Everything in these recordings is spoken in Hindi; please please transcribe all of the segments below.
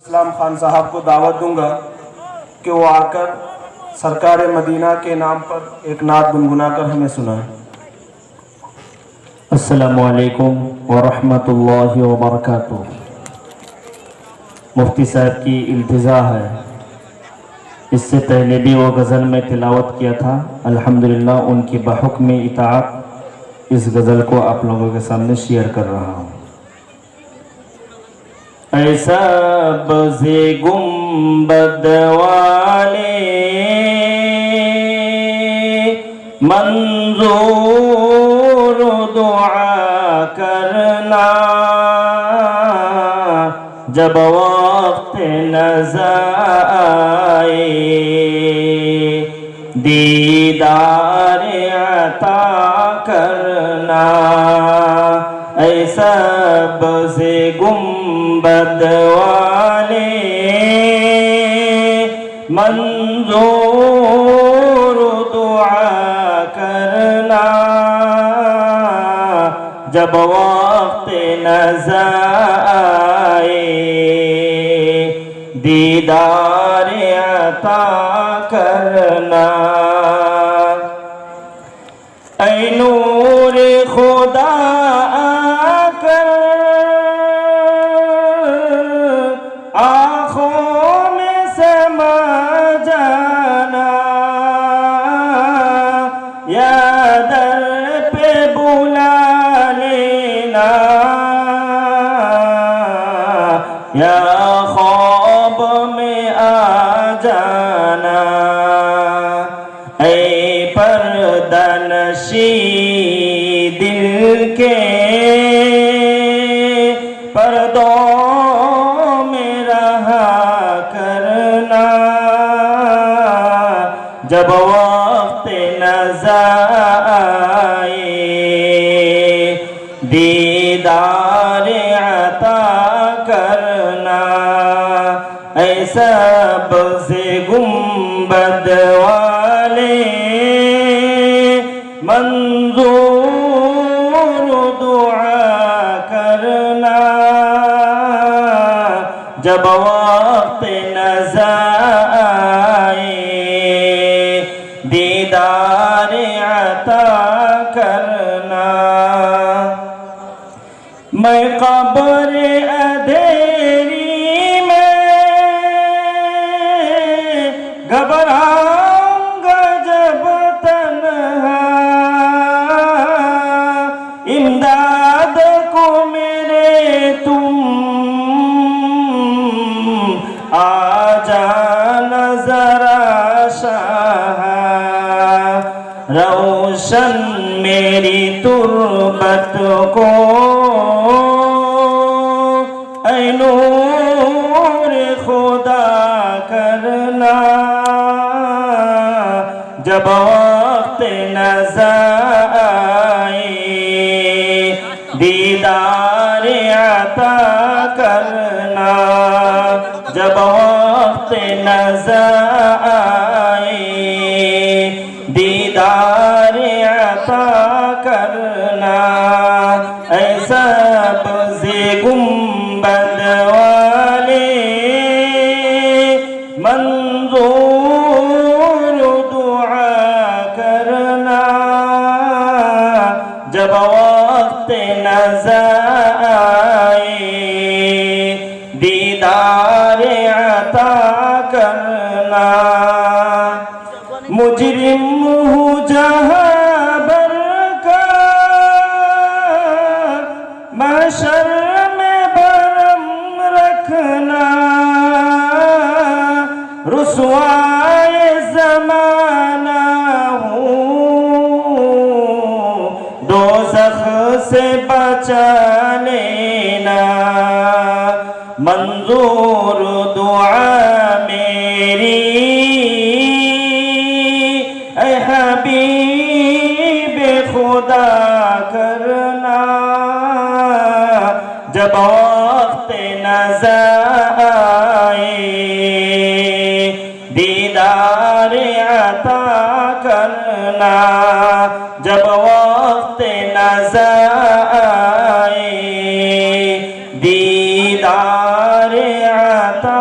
इस्लाम खान साहब को दावत दूंगा कि वो आकर सरकार मदीना के नाम पर एक नात गुनगुना कर हमें सुनाएं। अस्सलामु अलैकुम व रहमतुल्लाहि व बरकातुहू। मुफ्ती साहब की इल्तिजा है, इससे पहले भी वो गज़ल में तिलावत किया था। अल्हम्दुलिल्लाह उनकी बहुक्म इताअत इस गज़ल को आप लोगों के सामने शेयर कर रहा हूँ। ऐसा बज़े गुंबद वाले मंजूर दुआ करना, जब वक्त नज़र आए दीदार अता करना। ऐसा बज़े गुंबद वाले मंजूर दुआ करना, जब वक्त नज़र आए दीदार अता करना। ऐ नूर खुदा आकर आँखों में समा जाना, या दर पे बुला लेना, या ख्वाब में आ जाना। ऐ पर्दानशी दिल के पर्दों में रहा करना, जब वक्त नज़र आए दीदार अता करना। ऐसा बज़े गुंबद वाले मंजूर दुआ करना, जब वक्त नज़र आए दीदार अता करना। मैं क़ब्र अंधेरी में घबराऊंगा जब तन्हा, इमदाद को मेरे तुम आ जाना ज़रा शाह। रोशन मेरी तुर्बत को ऐ नूर खुदा करना, जब वक्त नज़र आए दीदार अता करना, जब वक्त नज़र आए दीदार अता करना। ऐसा बज़े गुंबद वाले मंजूर दुआ करना, जब वक्त नज़र आए दीदार अता करना। मुजरिम हूँ जहाँ भर का महशर में भरम रखना, रुसवाए ज़माना हूँ दोज़ख से बचा लेना। मंजूर दुआ मेरी ऐ हबीब खुदा करना, जब वक्त नज़र आए दीदार अता करना, जब वक्त नज़र आए दीदार अता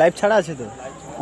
লাইভ ছাড়া আছে তো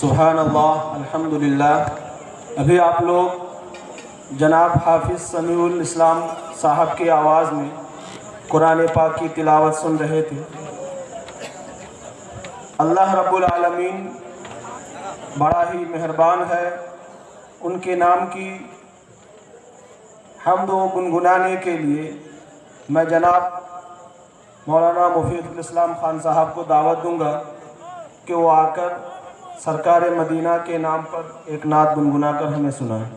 सुभान अल्लाह अल्हम्दुलिल्लाह। अभी आप लोग जनाब हाफिज़ समीउल इस्लाम साहब की आवाज़ में कुरान पाक की तिलावत सुन रहे थे। अल्लाह रब्बुल आलमीन बड़ा ही मेहरबान है। उनके नाम की हम्द व गुनगुनाने के लिए मैं जनाब मौलाना मुफीदुल इस्लाम खान साहब को दावत दूंगा कि वो आकर सरकार मदीना के नाम पर एक नात गुनगुनाकर हमें सुनाएं।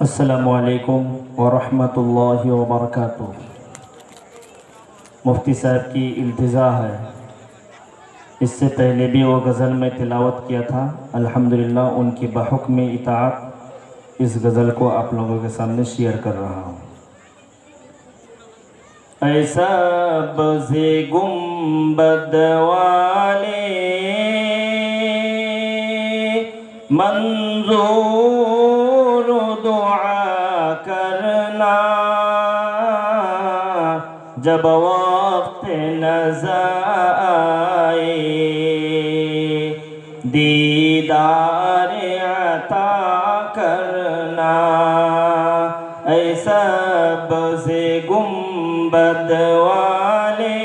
अस्सलामुअलैकुम वरहमतुल्लाहि वबरकातुह। मुफ्ती साहब की इल्तिजा है, इससे पहले भी वो गज़ल में तिलावत किया था। अल्हम्दुलिल्लाह उनकी बहुक्म इताअत इस गज़ल को आप लोगों के सामने शेयर कर रहा हूँ। ऐसा बज़े गुंबद वाले मंजूर दुआ करना, जब वक्त नज़र आए दीदार अता करना। ऐसा बज़े गुंबद वाले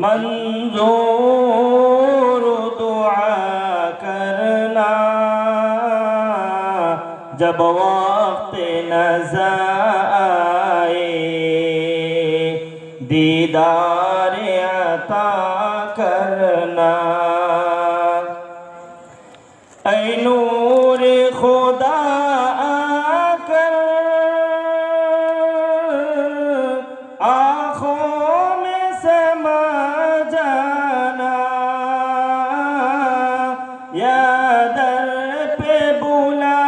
मंजूर दुआ करना, जब वक्त नज़र आए दीदार अता करना। ऐ नूर खुदा आकर आँखों में समा जाना, या दर पे बुला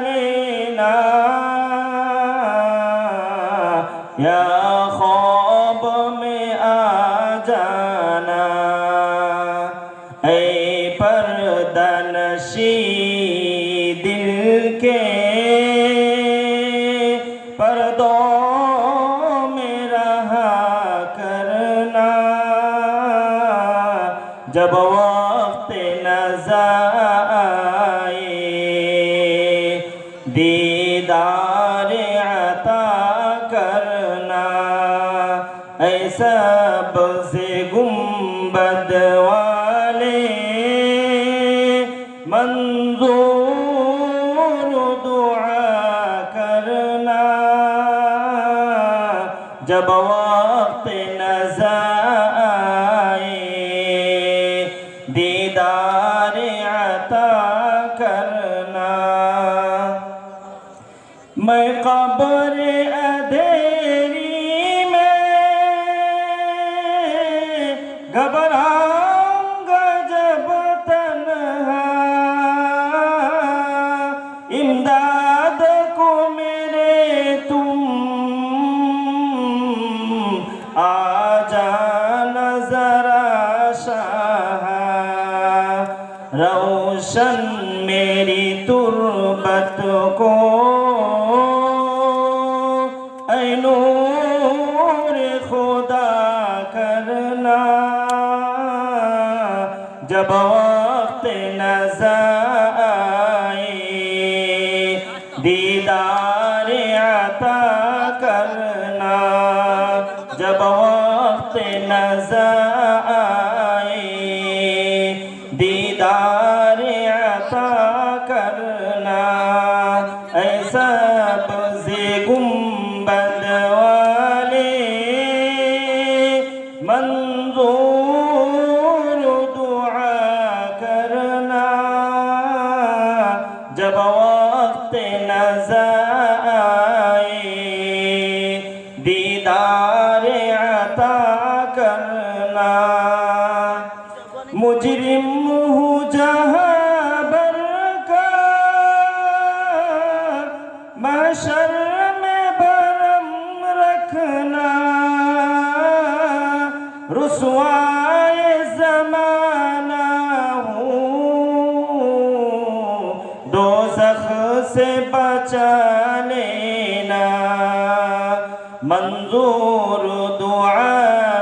लेना, या ख्वाब में आ जाना। ऐ पर्दानशी दिल के पर्दों में रहा करना, जब वक्त नज़र आए दीदार अता करना। ऐसा बज़े गुंबद वाले मंजूर दुआ करना, जब वक्त नज़र आए दीदार अता करना। मैं कब्र अंधेरी में घबराऊंगा जब तन्हा, इमदाद को मेरे तुम आ जाना ज़रा शाह। रोशन मेरी तुर्बत को ऐ नूर खुदा करना, जब वक्त नज़र आए दीदार अता करना, जब वक्त नज़र आए दीदार अता करना। ऐसा बज़े गुंबद वाले मंजूर दुआ करना, जब वक्त नज़र आए दीदार अता करना। मुजरिम रुसवाए ज़माना हूँ, दोज़ख से बचा लेना, मंजूर दुआ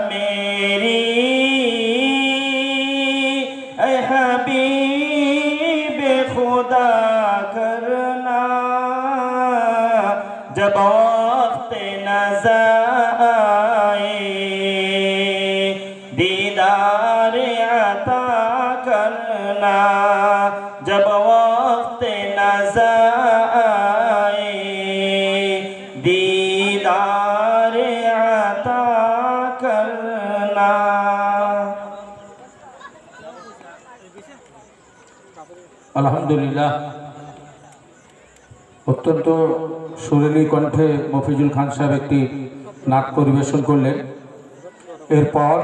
मेरी ऐ हबीब खुदा करना, जब वक्त नज़र आए दीदार अता करना, जब वक्त नज़र आए दीदार अता करना। আলহামদুলিল্লাহ, অত্যন্ত সুরেলি কণ্ঠে মফিজুল খান সাহেব একটি নাট পরিবেশন করলেন। এরপর